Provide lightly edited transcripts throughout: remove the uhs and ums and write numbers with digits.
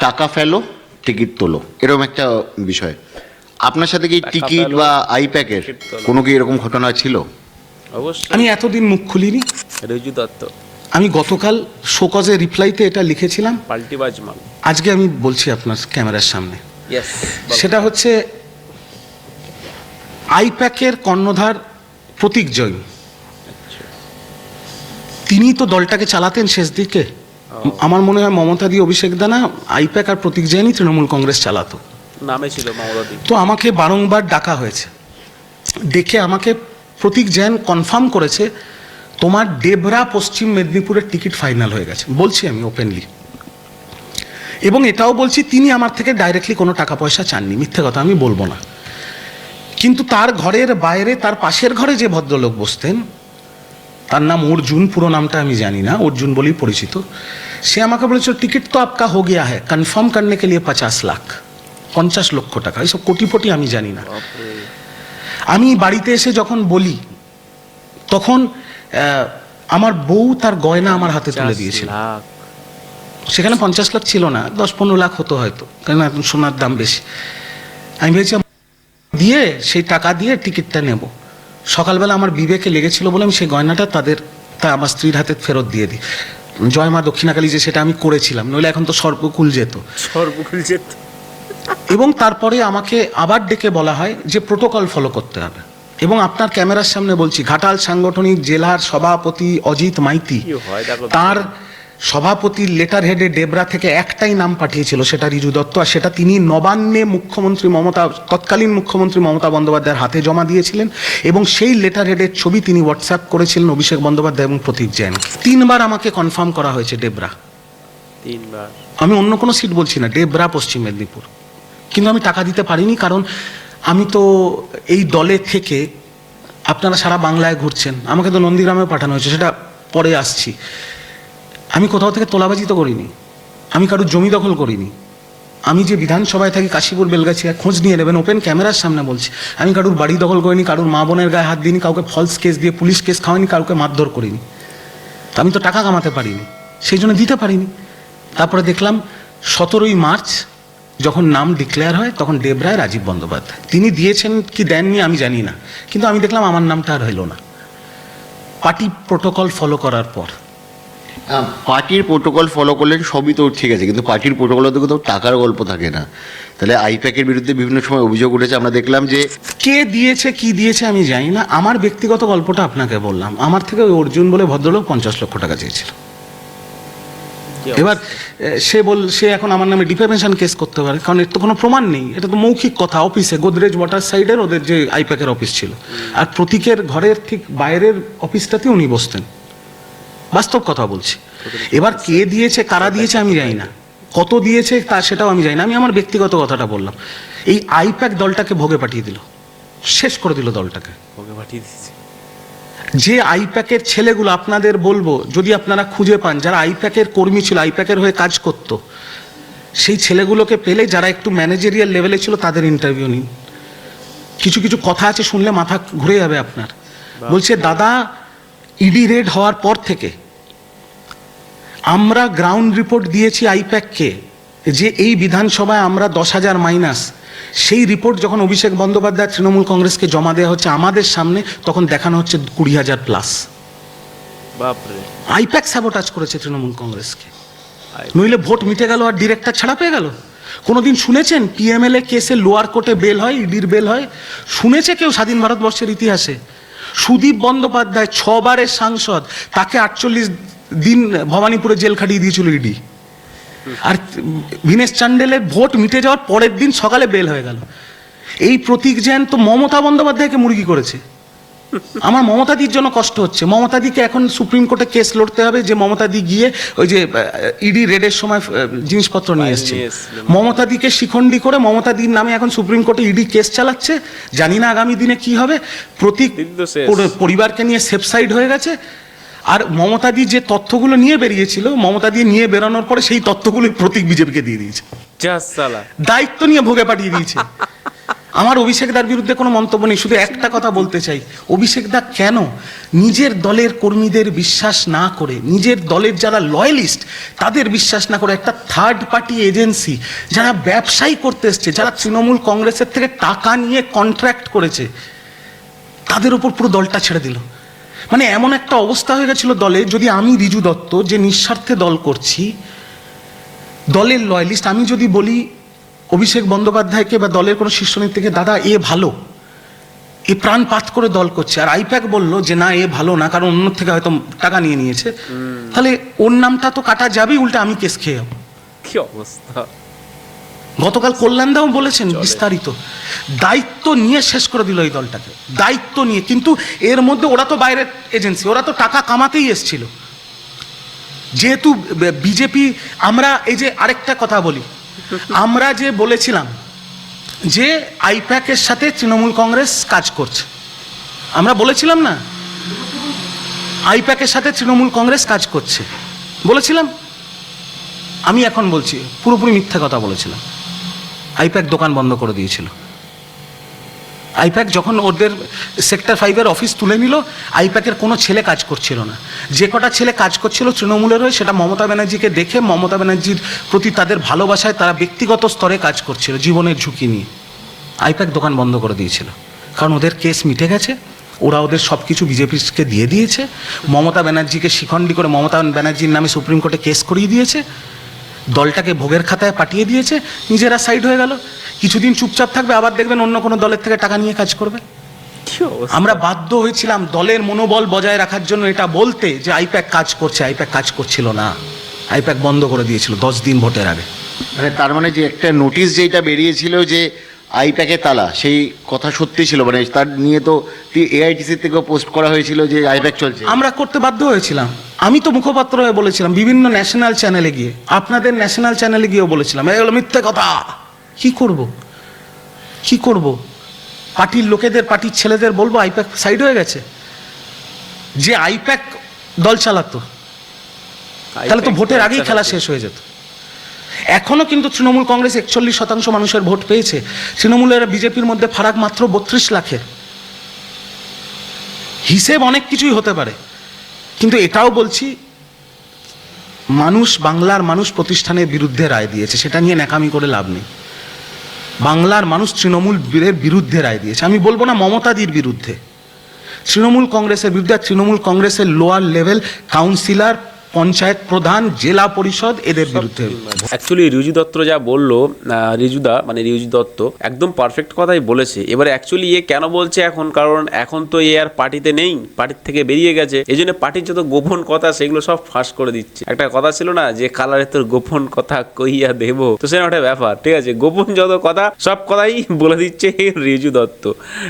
টাকা ফেলো টিকিট তোলো, এরকম একটা বিষয়। আপনার সাথে কি টিকিট বা আইপ্যাকের কোনো কি এরকম ঘটনা ছিল? অবশ্যই। আমি এতদিন মুখ খুলিনি। রেজু দত্ত, আমি গতকাল শোকজে রিপ্লাইতে এটা লিখেছিলাম, পাল্টিবাজ মাল। আজকে আমি বলছি আপনার ক্যামেরার সামনে। ইয়েস। সেটা হচ্ছে আইপ্যাকের কর্ণধার প্রতীক জৈন, তিনি তো দলটাকে চালাতেন শেষ দিকে। আমার মনে হয় মমতা দি, অভিষেক দানা, আইপ্যাক আর প্রতীক জৈনই তৃণমূল কংগ্রেস চালাতো। নামে ছিল মমতা দি। তো আমাকে বারংবার ডাকা হয়েছে, ডেকে আমাকে প্রতীক জৈন কনফার্ম করেছে তোমার ডেবরা পশ্চিম মেদিনীপুরের টিকিট ফাইনাল হয়ে গেছে, বলছি আমি ওপেনলি। এবং এটাও বলছি তিনি আমার থেকে ডাইরেক্টলি কোনো টাকা পয়সা চাননি, মিথ্যে কথা আমি বলবো না। কিন্তু তার ঘরের বাইরে, তার পাশের ঘরে যে ভদ্রলোক বসতেন, তার নাম অর্জুন, পুরো নামটা আমি জানি না, অর্জুন বলেই পরিচিত, সে আমাকে বলেছিল টিকিট তো আপকা হো গিয়া হ্যায়, কনফার্ম করনে কে লিয়ে 50 লাখ, 50 লক্ষ টাকা, এইসব কোটিপটি আমি জানি না। আমি বাড়িতে এসে যখন বলি, তখন আমার বউ তার গয়না আমার হাতে তুলে দিয়েছিল। সেখানে 50 লাখ ছিল না, 10-15 লাখ হতো হয়তো, কারণ এখন সোনার দাম বেশি। আমি ভেবেছি দিয়ে সেই টাকা দিয়ে টিকিটটা নেব। সকালবেলা আমার বিবেকে লেগেছিল বলে আমি সেই গয়নাটা তা আমার স্ত্রীর হাতে ফেরত দিয়ে দিই। জয় মা দক্ষিণাকালী যে, সেটা আমি করেছিলাম, নইলে এখন তো সর্বকুল যেত। সর্বকুল যেত। এবং তারপরে আমাকে আবার ডেকে বলা হয় যে প্রোটোকল ফলো করতে হবে। এবং আপনার ক্যামেরার সামনে বলছি, ঘাটাল সাংগঠনিক জেলার সভাপতি অজিত মাইতি, তার সভাপতির লেটার হেডে ডেবরা থেকে একটাই নাম পাঠিয়েছিল, সেটা রিজু দত্ত, আর সেটা তিনি নবান্নে তৎকালীন মুখ্যমন্ত্রী মমতা বন্দ্যোপাধ্যায়ের হাতে জমা দিয়েছিলেন। এবং সেই লেটার হেডের ছবি তিনি হোয়াটসঅ্যাপ করেছিলেন অভিষেক বন্দ্যোপাধ্যায় এবং প্রতীক জৈন। 3 বার আমাকে কনফার্ম করা হয়েছে ডেবরা। 3 বার। আমি অন্য কোনো সিট বলছি না, ডেবরা পশ্চিম মেদিনীপুর। কিন্তু আমি টাকা দিতে পারিনি, কারণ আমি তো এই দলে থেকে, আপনারা সারা বাংলায় ঘুরছেন, আমাকে তো নন্দীগ্রামেও পাঠানো হয়েছে, সেটা পরে আসছি। আমি কোথাও থেকে তোলাবাজি তো করিনি, আমি কারুর জমি দখল করিনি। আমি যে বিধানসভায় থাকি কাশীপুর বেলগাছিয়া, খোঁজ নিয়ে নেবেন, ওপেন ক্যামেরার সামনে বলছি, আমি কারুর বাড়ি দখল করিনি, কারুর মা বোনের গায়ে হাত দিইনি, কাউকে ফলস কেস দিয়ে পুলিশ কেস খাওয়াইনি, কাউকে মারধর করিনি। তা আমি তো টাকা কামাতে পারিনি, সেই জন্য দিতে পারিনি। তারপরে দেখলাম 17ই মার্চ যখন নাম ডিক্লেয়ার হয়, তখন ডেবরায় রাজীব বন্দ্যোপাধ্যায়, তিনি দিয়েছেন কি দেননি আমি জানি না, কিন্তু আমি দেখলাম আমার নামটা আর হইল না, পার্টি প্রোটোকল ফলো করার পর। পার্টির প্রোটোকল ফলো করলেন, সবই তো ঠিক আছে, কিন্তু পার্টির প্রোটোকলে তো কোথাও টাকার গল্প থাকে না। তাহলে আইপ্যাকের বিরুদ্ধে বিভিন্ন সময় অভিযোগ উঠেছে, আমরা দেখলাম যে কে দিয়েছে কি দিয়েছে আমি জানি না। আমার ব্যক্তিগত গল্পটা আপনাকে বললাম, আমার থেকে ওই অর্জুন বলে ভদ্রলোক 50 লক্ষ টাকা চেয়েছিল। এবার সে এখন আমার নামে ডিফেমেশন কেস করতে পারে, কারণ এর তো কোনো প্রমাণ নেই, এটা তো মৌখিক কথা। অফিসে গোদরেজ ওয়াটার সাইডের ওদের যে আইপ্যাকের অফিস ছিল, আর প্রতীকের ঘরের ঠিক বাইরের অফিসটাতে উনি বসতেন, বাস্তব কথা বলছি। এবার কে দিয়েছে কারা দিয়েছে আমি জানি না, কত দিয়েছে তা সেটাও আমি জানি না। আমি আমার ব্যক্তিগত কথাটা বললাম। এই আইপ্যাক দলটাকে ভোগে পাঠিয়ে দিল, শেষ করে দিল দলটাকে। ওকে পাঠিয়ে দিয়েছে। যে আইপ্যাকের ছেলেগুলো, আপনাদের বলবো যদি আপনারা খুঁজে পান, যারা আইপ্যাকের কর্মী ছিল, আইপ্যাকের হয়ে কাজ করত, সেই ছেলেগুলোকে পেলে, যারা একটু ম্যানেজারিয়াল লেভেলে ছিল, তাদের ইন্টারভিউ নিন। কিছু কিছু কথা আছে, শুনলে মাথা ঘুরে যাবে আপনার। বলছে দাদা, ইডি রেড হওয়ার পর থেকে আমরা গ্রাউন্ড রিপোর্ট দিয়েছি আইপ্যাককে যে এই বিধানসভায় আমরা 10,000 মাইনাস। সেই রিপোর্ট যখন অভিষেক বন্দ্যোপাধ্যায় তৃণমূল কংগ্রেসকে জমা দেওয়া হচ্ছে আমাদের সামনে, তখন দেখানো হচ্ছে 20,000 প্লাস। বাপরে। আইপ্যাক স্যাবোটাজ করেছে তৃণমূল কংগ্রেসকে, নইলে ভোট মিটে গেল আর ডিরেক্টর ছাড়া পেয়ে গেল। কোনোদিন শুনেছেন পিএমএলএ কেসে লোয়ার কোর্টে বেল হয়, ইডির বেল হয়? শুনেছে কেউ স্বাধীন ভারতবর্ষের ইতিহাসে? সুদীপ বন্দ্যোপাধ্যায় 6 বারের সাংসদ, তাকে 48 দিন ভবানীপুরে জেল খাটিয়ে দিয়েছিল ইডি। আর দীনেশ চান্ডেলের ভোট মিটে যাওয়ার পরের দিন সকালে বেল হয়ে গেল। এই প্রতীক জৈন তো মমতা বন্দ্যোপাধ্যায়কে মুরগি করেছে। আমার মমতাদির জন্য কষ্ট হচ্ছে। মমতাদিকে এখন সুপ্রিম কোর্টে কেস লড়তে হবে যে মমতাদি গিয়ে ওই যে ইডি রেডের সময় জিনিসপত্র নিয়ে এসছে, মমতাদিকে শিখণ্ডী করে মমতাদির নামে এখন সুপ্রিম কোর্টে ইডি কেস চালাচ্ছে। জানি না আগামী দিনে কি হবে। প্রতীক পরিবারকে নিয়ে সেফ সাইড হয়ে গেছে। আর মমতাদি যে তথ্যগুলো নিয়ে বেরিয়েছিল, মমতাদি নিয়ে বেরোনোর পরে সেই তথ্যগুলো প্রতীক বিজেপিকে দিয়ে দিয়েছে, দায়িত্ব নিয়ে ভোগে পাঠিয়ে দিয়েছে। আমার অভিষেক দার বিরুদ্ধে কোনো মন্তব্য নেই, শুধু একটা কথা বলতে চাই, অভিষেক দা কেন নিজের দলের কর্মীদের বিশ্বাস না করে, নিজের দলের যারা লয়ালিস্ট তাদের বিশ্বাস না করে, একটা থার্ড পার্টি এজেন্সি যারা ব্যবসায়ী করতে এসছে, যারা তৃণমূল কংগ্রেসের থেকে টাকা নিয়ে কন্ট্রাক্ট করেছে, তাদের উপর পুরো দলটা ছেড়ে দিল। মানে এমন একটা অবস্থা হয়ে গেছিল দলে, যদি আমি রিজু দত্ত যে নিঃস্বার্থে দল করছি, দলের লয়ালিস্ট, আমি যদি বলি অভিষেক বন্দ্যোপাধ্যায়কে বা দলের কোনো শীর্ষ নেতৃত্বকে, দাদা এ ভালো, এ প্রাণপাত করে দল করছে, আর আইপ্যাক বলল যে না এ ভালো না, কারণ অন্য থেকে হয়তো টাকা নিয়ে নিয়েছে, তাহলে ওর নামটা তো কাটা যাবেই, উল্টে আমি কেস খেয়ে যাবো। কি অবস্থা! গতকাল কল্যাণদাও বলেছেন বিস্তারিত, দায়িত্ব নিয়ে শেষ করে দিল এই দলটাকে, দায়িত্ব নিয়ে। কিন্তু এর মধ্যে ওরা তো বাইরের এজেন্সি, ওরা তো টাকা কামাতেই এসছিল। যেহেতু বিজেপি, আমরা এই যে আরেকটা কথা বলি, আমরা যে বলেছিলাম যে আইপ্যাকের সাথে তৃণমূল কংগ্রেস কাজ করছে, আমরা বলেছিলাম না আইপ্যাকের সাথে তৃণমূল কংগ্রেস কাজ করছে, বলেছিলাম। আমি এখন বলছি পুরোপুরি মিথ্যা কথা বলেছিলাম। আইপ্যাক দোকান বন্ধ করে দিয়েছিল। আইপ্যাক যখন ওদের সেক্টর 5-এর অফিস তুলে নিল, আইপ্যাকের কোনো ছেলে কাজ করছিল না। যে কটা ছেলে কাজ করছিল তৃণমূলের হয়ে, সেটা মমতা ব্যানার্জিকে দেখে, মমতা ব্যানার্জির প্রতি তাদের ভালোবাসায় তারা ব্যক্তিগত স্তরে কাজ করছিল, জীবনের ঝুঁকি নিয়ে। আইপ্যাক দোকান বন্ধ করে দিয়েছিল, কারণ ওদের কেস মিটে গেছে, ওরা ওদের সব কিছু বিজেপিকে দিয়ে দিয়েছে, মমতা ব্যানার্জিকে শিখণ্ডী করে মমতা ব্যানার্জির নামে সুপ্রিম কোর্টে কেস করিয়ে দিয়েছে, দলটাকে ভোগের খাতায় পাঠিয়ে দিয়েছে, নিজেরা সাইড হয়ে গেল। কিছুদিন চুপচাপ থাকবে, আবার দেখবেন অন্য কোনো দলের থেকে টাকা নিয়ে কাজ করবে। কি অবস্থা! আমরা বাধ্য হয়েছিলাম দলের মনোবল বজায় রাখার জন্য এটা বলতে যে আইপ্যাক কাজ করছে, আইপ্যাক কাজ করছিল না, আইপ্যাক বন্ধ করে দিয়েছিল 10 দিন ভোটের আগে। মানে তার মানে যে একটা নোটিশ যেটা বেরিয়েছিল যে আইপ্যাকে তালা, সেই কথা সত্যি ছিল? মানে তার নিয়ে তো এআইটিসি থেকেও পোস্ট করা হয়েছিল যে আইপ্যাক চলছে। আমরা করতে বাধ্য হয়েছিলাম, আমি তো মুখপাত্র হয়ে বলেছিলাম, বিভিন্ন ন্যাশনাল চ্যানেলে গিয়ে, আপনাদের ন্যাশনাল চ্যানেলে গিয়েও বলেছিলাম, এগুলো মিথ্যে কথা। কি করব, কি করব? পার্টির লোকেদের, পার্টির ছেলেদের বলবো আইপ্যাক সাইড হয়ে গেছে? যে আইপ্যাক দল চালাতো, তাহলে তো ভোটের আগেই খেলা শেষ হয়ে যেত। এখনো কিন্তু তৃণমূল কংগ্রেস 41% মানুষের ভোট পেয়েছে, তৃণমূলের বিজেপির মধ্যে ফারাক মাত্র 32 লাখের। হিসেব অনেক কিছুই হতে পারে, কিন্তু এটাও বলছি, মানুষ, বাংলার মানুষ প্রতিষ্ঠানের বিরুদ্ধে রায় দিয়েছে, সেটা নিয়ে ন্যাকামি করে লাভ নেই। বাংলার মানুষ তৃণমূলের বিরুদ্ধে রায় দিয়েছে। আমি বলবো না মমতাদির বিরুদ্ধে, তৃণমূল কংগ্রেসের বিরুদ্ধে। তৃণমূল কংগ্রেসের লোয়ার লেভেল কাউন্সিলর, পঞ্চায়েত প্রধান, জেলা পরিষদ, এদের বিরুদ্ধে। অ্যাকচুয়ালি রিজু দত্ত যা বললো, রিজুদা মানে রিজু দত্ত একদম পারফেক্ট কথাই বলেছে। এবারে অ্যাকচুয়ালি এ কেন বলছে এখন, কারণ এখন তো এ আর পার্টিতে নেই, পার্টির থেকে বেরিয়ে গেছে, এই জন্য পার্টির যত গোপন কথা সেগুলো সব ফাঁস করে দিচ্ছে। একটা কথা ছিল না যে কালারে তোর গোপন কথা কইয়া দেব, তো সেরকম একটা ব্যাপার, ঠিক আছে? গোপন যত কথা সব কথাই বলে দিচ্ছে রিজু দত্ত,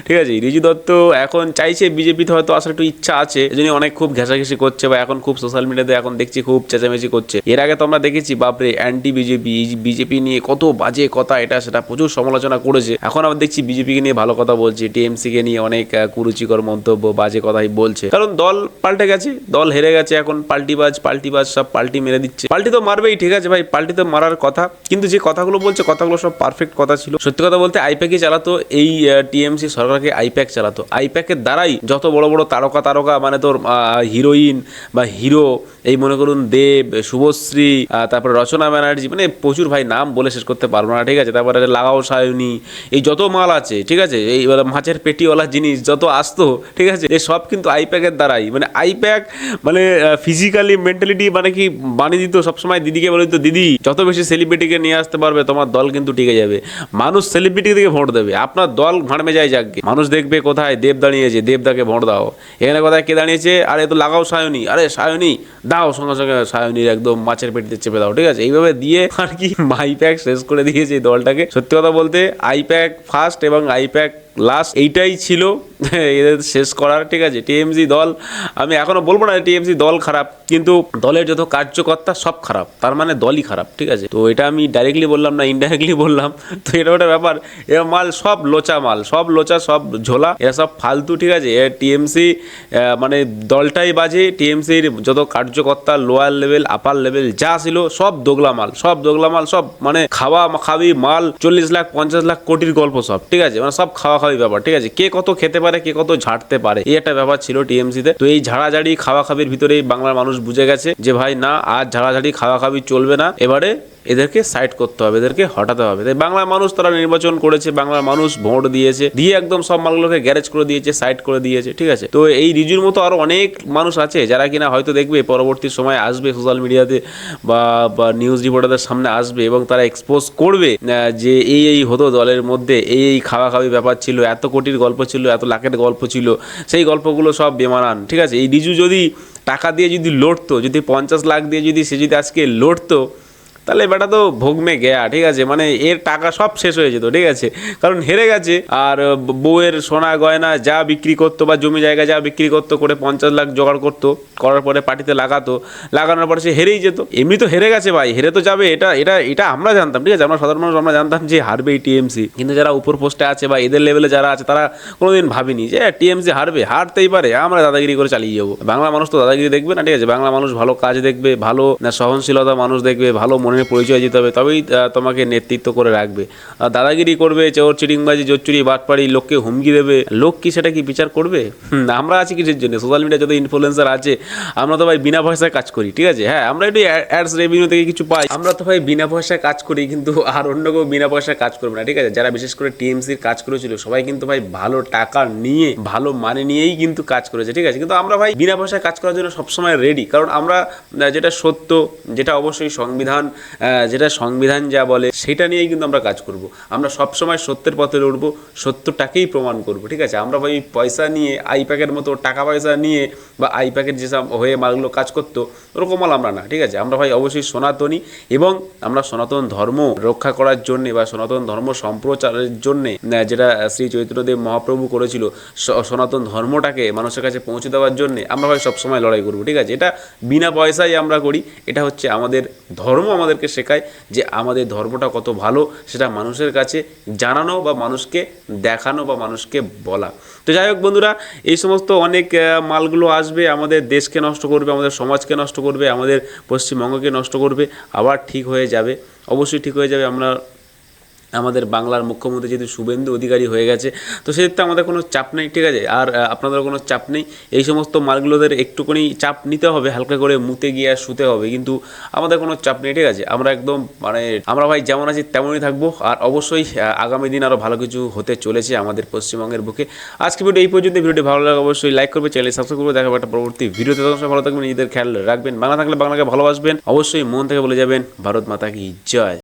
ঠিক আছে? রিজু দত্ত এখন চাইছে বিজেপিতে হয়তো আসার একটু ইচ্ছা আছে, এই জন্য অনেক খুব ঘেঁষাঘেঁষি করছে, বা এখন খুব সোশ্যাল মিডিয়াতে এখন দেখছি খুব চেঁচামেচি করছে। এর আগে তো আমরা দেখেছি বাপরে অ্যান্টি বিজেপি, বিজেপি নিয়ে কত বাজে কথা, এটা সেটা প্রচুর সমালোচনা করেছে। এখন আমরা দেখছি বিজেপিকে নিয়ে ভালো কথা বলছে, টিএমসি কে নিয়ে অনেক কুরুচিকর মন্তব্য, বাজে কথাই বলছে, কারণ দল পাল্টে গেছে, দল হেরে গেছে, এখন পাল্টিবাজ সব পাল্টি মেরে দিচ্ছে। পাল্টি তো মারবেই, ঠিক আছে ভাই, পাল্টি তো মারার কথা, কিন্তু যে কথাগুলো বলছে কথাগুলো সব পারফেক্ট কথা ছিল। সত্যি কথা বলতে আইপ্যাকই চালাতো, এই টিএমসি সরকারকে আইপ্যাক চালাতো। আইপ্যাকের দ্বারাই যত বড় বড় তারকা মানে তোর হিরোইন বা হিরো, এই মনে করুন দেব, শুভশ্রী, তারপরে রচনা ব্যানার্জি, মানে প্রচুর ভাই, নাম বলে শেষ করতে পারবো না, ঠিক আছে? তারপরে লাগাও সায়নী, এই যত মাল আছে, ঠিক আছে, এই মাছের পেটিওয়ালা জিনিস যত আসতো, ঠিক আছে, এই সব কিন্তু আইপ্যাকের দ্বারাই। মানে আইপ্যাক মানে ফিজিক্যালি, মেন্টালিটি মানে কি বানিয়ে দিত সবসময়। দিদিকে বলে দিত, দিদি যত বেশি সেলিব্রিটিকে নিয়ে আসতে পারবে তোমার দল কিন্তু টিকে যাবে। মানুষ সেলিব্রিটি থেকে ভোট দেবে, আপনার দল ভাঁড়মে যায় যাকে, মানুষ দেখবে কোথায় দেব দাঁড়িয়েছে, দেবদাকে ভোট দাও। এখানে কোথায় কে দাঁড়িয়েছে, আরে তো লাগাও সায়নী, আরে সায়নী দাও, সঙ্গে সঙ্গে সায়নীর একদম মাছের পেটিতে চেপে দাও, ঠিক আছে? এইভাবে দিয়ে আর কি আইপ্যাক শেষ করে দিয়েছে এই দলটাকে। সত্যি কথা বলতে আইপ্যাক ফার্স্ট এবং আইপ্যাক লাস্ট এইটাই ছিল এদের শেষ করার, ঠিক আছে। টিএমসি দল, আমি এখনো বলবো না টিএমসি দল খারাপ, কিন্তু দলের যত কার্যকর্তা সব খারাপ, তার মানে দলই খারাপ, ঠিক আছে। তো এটা আমি ডাইরেক্টলি বললাম না, ইনডাইরেক্টলি বললাম। তো এটা ওটা ব্যাপার, এর মাল সব লোচা মাল, সব লোচা, সব ঝোলা, এরা সব ফালতু, ঠিক আছে। টিএমসি মানে দলটাই বাজে, টিএমসির যত কার্যকর্তা লোয়ার লেভেল আপার লেভেল যা ছিল সব দোগলা মাল, সব দোগলা মাল, সব মানে খাবি মাল, 40 লাখ 50 লাখ কোটির গল্প সব, ঠিক আছে। মানে সব খাওয়াখাওয়ি ব্যাপার, ঠিক আছে। কে কত খেতে পারে, কে কত ঝাড়তে পারে, এই একটা ব্যাপার ছিল টিএমসিতে। তো এই ঝাড়াঝাড়ি খাওয়াখাবির ভিতরেই বাংলার মানুষ বুঝে গেছে যে ভাই না, আর ঝাড়াঝাড়ি খাওয়াখাবি চলবে না, এবারে এদেরকে সাইড করতে হবে, এদেরকে হটাতে হবে। তাই বাংলার মানুষ তারা নির্বাচন করেছে, বাংলার মানুষ ভোট দিয়েছে, দিয়ে একদম সব মালগুলোকে গ্যারেজ করে দিয়েছে, সাইড করে দিয়েছে, ঠিক আছে। তো এই রিজুর মতো আরো অনেক মানুষ আছে যারা কিনা হয়তো দেখবে পরবর্তী সময় আসবে সোশ্যাল মিডিয়াতে বা নিউজ রিপোর্টারদের সামনে আসবে এবং তারা এক্সপোজ করবে যে এই হতো দলের মধ্যে, এই খাওয়াখাওয়ি ব্যাপার ছিল, এত কোটির গল্প ছিল, এত লাখের গল্প ছিল, সেই গল্পগুলো সব বেমানান, ঠিক আছে। এই রিজু যদি টাকা দিয়ে যদি লড়তো, যদি 50 লাখ দিয়ে যদি সে যদি আজকে লড়তো, তাহলে বেটা তো ভোগ মে গেয়া, ঠিক আছে। মানে এর টাকা সব শেষ হয়ে যেত, ঠিক আছে, কারণ হেরে গেছে। আর বউয়ের সোনা গয়না যা বিক্রি করতো বা জমি জায়গা যা বিক্রি করতো করে 50 লাখ জোগাড় করতো, করার পরে পার্টিতে লাগানোর পরে সে হেরেই যেত। এমনি তো হেরে গেছে ভাই, হেরে তো যাবে, এটা এটা এটা আমরা জানতাম, ঠিক আছে। আমরা সাধারণ মানুষ আমরা জানতাম যে হারবে এই টিএমসি, কিন্তু যারা উপর পোস্টে আছে বা এদের লেভেলে যারা আছে তারা কোনোদিন ভাবেনি যে টিএমসি হারবে, হারতেই পারে, আমরা দাদাগিরি করে চালিয়ে যাবো। বাংলা মানুষ তো দাদাগিরি দেখবে না, ঠিক আছে। বাংলা মানুষ ভালো কাজ দেখবে, ভালো সহনশীলতা মানুষ দেখবে, ভালো মনের পরিচয় দিতে হবে, তবেই তোমাকে নেতৃত্ব করে রাখবে। দাদাগিরি করবে, চোর চিটিংবাজি জোচ্চুরি বাটপাড়ি, লোককে হুমকি দেবে, লোক কি সেটা কি বিচার করবে? আমরা আছি কিসের জন্য? সোশ্যাল মিডিয়া যত ইনফ্লুয়েন্সার আছে, আমরা তো ভাই বিনা পয়সায় কাজ করি, ঠিক আছে। হ্যাঁ, আমরা একটু অ্যাডস রেভিনিউ থেকে কিছু পাই, আমরা তো ভাই বিনা পয়সায় কাজ করি, কিন্তু আর অন্য কেউ বিনা পয়সায় কাজ করবে না, ঠিক আছে। যারা বিশেষ করে টিএমসির কাজ করেছিল সবাই কিন্তু ভাই ভালো টাকা নিয়ে, ভালো মানে নিয়েই কিন্তু কাজ করেছে, ঠিক আছে। কিন্তু আমরা ভাই বিনা পয়সায় কাজ করার জন্য সবসময় রেডি, কারণ আমরা যেটা সত্য, যেটা অবশ্যই যেটা সংবিধান যা বলে সেটা নিয়েই কিন্তু আমরা কাজ করব। আমরা সবসময় সত্যের পথে লড়ব, সত্যটাকেই প্রমাণ করব, ঠিক আছে। আমরা ভাই পয়সা নিয়ে, আইপ্যাকের মতো টাকা পয়সা নিয়ে বা আইপ্যাকের যেসব হয়ে মালগুলো কাজ করতো ওরকম মাল আমরা না, ঠিক আছে। আমরা ভাই অবশ্যই সনাতনী, এবং আমরা সনাতন ধর্ম রক্ষা করার জন্যে বা সনাতন ধর্ম সম্প্রচারের জন্যে যেটা শ্রী চৈতন্যদেব মহাপ্রভু করেছিল, সনাতন ধর্মটাকে মানুষের কাছে পৌঁছে দেওয়ার জন্যে আমরা ভাই সবসময় লড়াই করবো, ঠিক আছে। এটা বিনা পয়সায় আমরা করি, এটা হচ্ছে আমাদের ধর্ম আমাদেরকে শেখায় যে আমাদের ধর্মটা কত ভালো, সেটা মানুষের কাছে জানানো বা মানুষকে দেখানো বা মানুষকে বলা। তো যাই হোক বন্ধুরা, এই সমস্ত অনেক মালগুলো আসবে, আমাদের দেশকে নষ্ট করবে, আমাদের সমাজকে নষ্ট করবে, আমাদের পশ্চিমবঙ্গকে নষ্ট করবে, আবার ঠিক হয়ে যাবে, অবশ্যই ঠিক হয়ে যাবে। আমাদের বাংলার মুখ্যমন্ত্রী যেহেতু শুভেন্দু অধিকারী হয়ে গেছে, তো সেক্ষেত্রে আমাদের কোনো চাপ নেই, ঠিক আছে। আর আপনাদের কোনো চাপ নেই, এই সমস্ত মালগুলোদের একটুখানি চাপ নিতে হবে, হালকা করে মুতে গিয়ে আর শুতে হবে, কিন্তু আমাদের কোনো চাপ নেই, ঠিক আছে। আমরা একদম মানে আমরা ভাই যেমন আছি তেমনই থাকবো। আর অবশ্যই আগামী দিন আরও ভালো কিছু হতে চলেছে আমাদের পশ্চিমবঙ্গের বুকে। আজকে ভিডিও এই পর্যন্ত। ভিডিওটি ভালো লাগে অবশ্যই লাইক করবে, চ্যানেল সাবস্ক্রাইব করবে। দেখা একটা পরবর্তী ভিডিওতে, তখন ভালো থাকবেন, নিজেদের খেয়াল রাখবেন, বাংলা থাকলে বাংলাকে ভালোবাসবেন, অবশ্যই মন থেকে বলে যাবেন ভারত মাতা কি জয়।